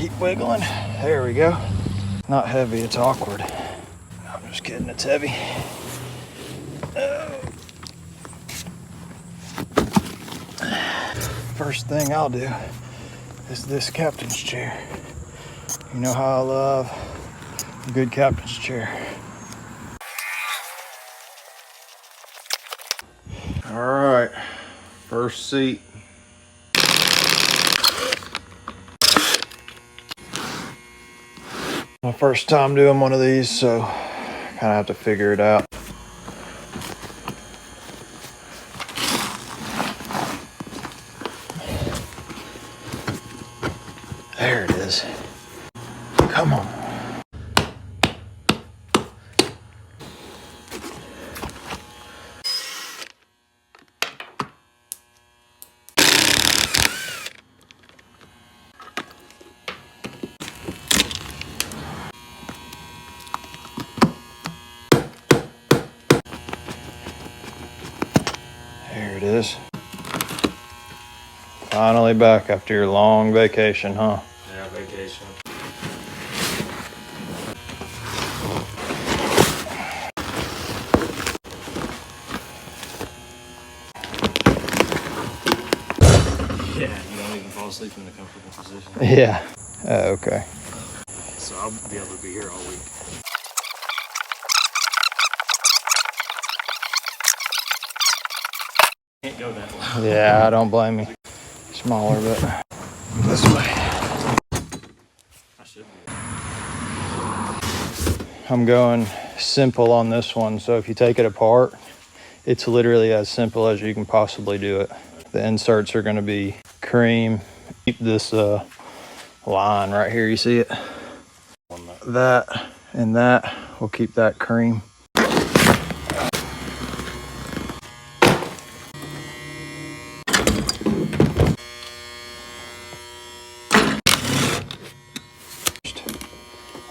keep wiggling. There we go. Not heavy, it's awkward. I'm just kidding, it's heavy. First thing I'll do is this captain's chair. You know how I love a good captain's chair. All right, first seat. My first time doing one of these, so kind of have to figure it out. There it is. Come on. There it is. Finally back after your long vacation, huh? Yeah, vacation. Yeah, you don't even fall asleep in a comfortable position. Yeah. Okay. So I'll be able to be here all week. Can't go that way. Yeah, I don't blame you. Smaller, but this way. I should be. I'm going simple on this one, so if you take it apart, it's literally as simple as you can possibly do it. The inserts are going to be cream. Keep this line right here, you see it? That and that, we'll keep that cream.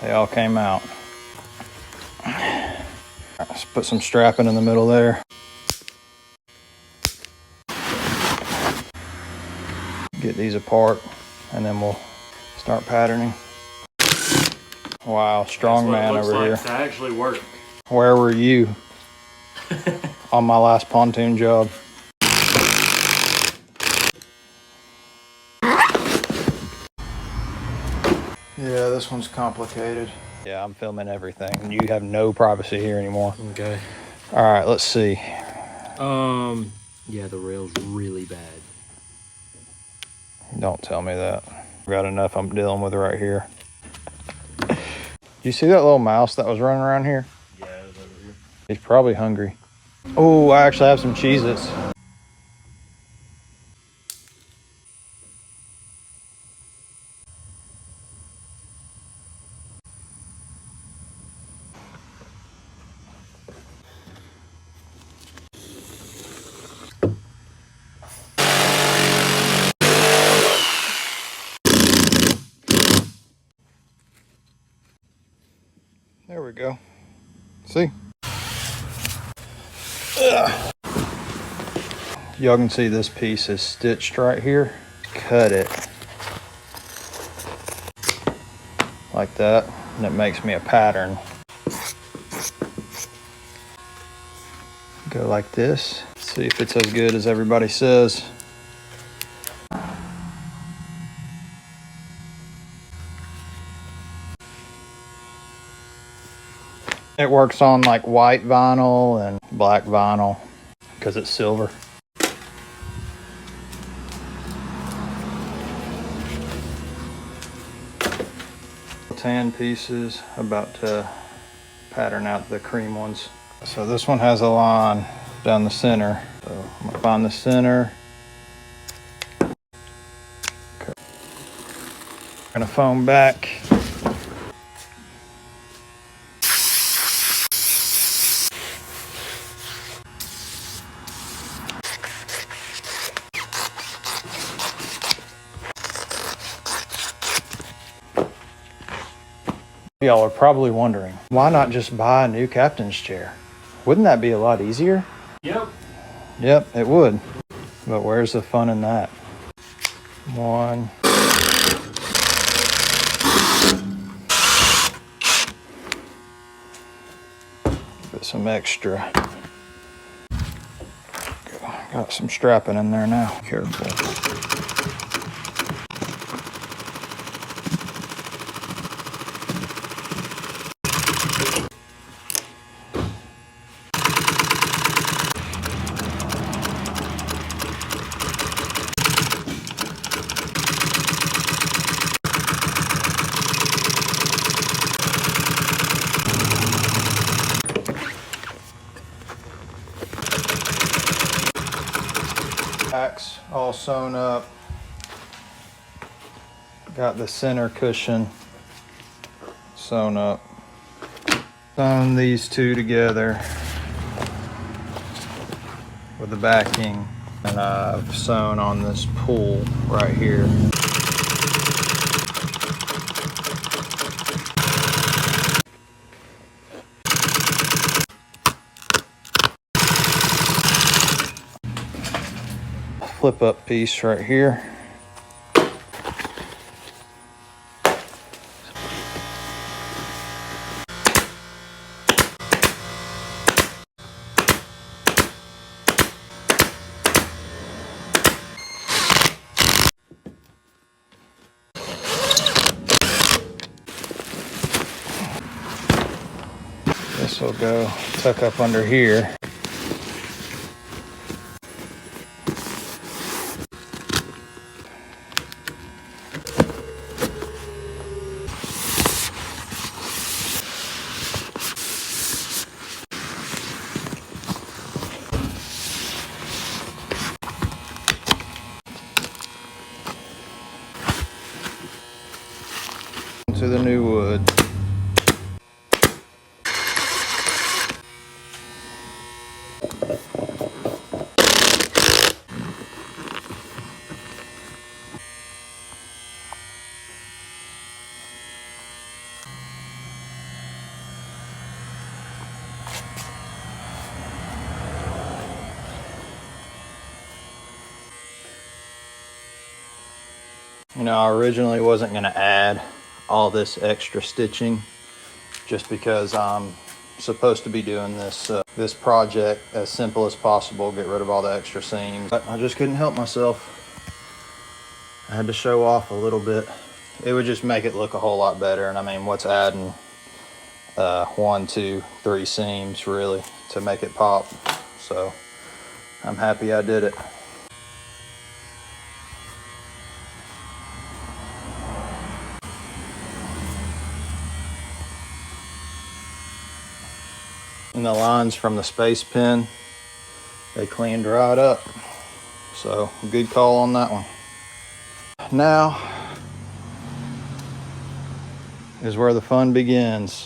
They all came out. Let's put some strapping in the middle there. Get these apart, and then we'll start patterning. Wow, strong man over here. To actually work. Where were you on my last pontoon job? Yeah, this one's complicated. Yeah, I'm filming everything. You have no privacy here anymore. Okay. All right, let's see. Yeah, the rail's really bad. Don't tell me that. Got enough I'm dealing with right here. You see that little mouse that was running around here? Yeah, it was over here. He's probably hungry. Oh, I actually have some Cheez-Its. There we go. See? Y'all can see this piece is stitched right here. Cut it like that, and it makes me a pattern. Go like this. See if it's as good as everybody says. It works on like white vinyl and black vinyl because it's silver. Tan pieces, about to pattern out the cream ones. So this one has a line down the center. So I'm gonna find the center. Okay. Gonna foam back. Y'all are probably wondering, why not just buy a new captain's chair? Wouldn't that be a lot easier? Yep. Yep, it would. But where's the fun in that? One. get some extra. Got some strapping in there now. Careful. Backs all sewn up. Got the center cushion sewn up. Sewn these two together with the backing, and I've sewn on this pull right here. Flip up piece right here. This will go tuck up under here. To the new wood. You know, I originally wasn't going to add all this extra stitching just because I'm supposed to be doing this project as simple as possible, get rid of all the extra seams. But I just couldn't help myself. I had to show off a little bit. It would just make it look a whole lot better. And I mean, what's adding 1, 2, 3 seams really to make it pop? So I'm happy I did it. And the lines from the space pin, they cleaned right up. So good call on that one. Now is where the fun begins.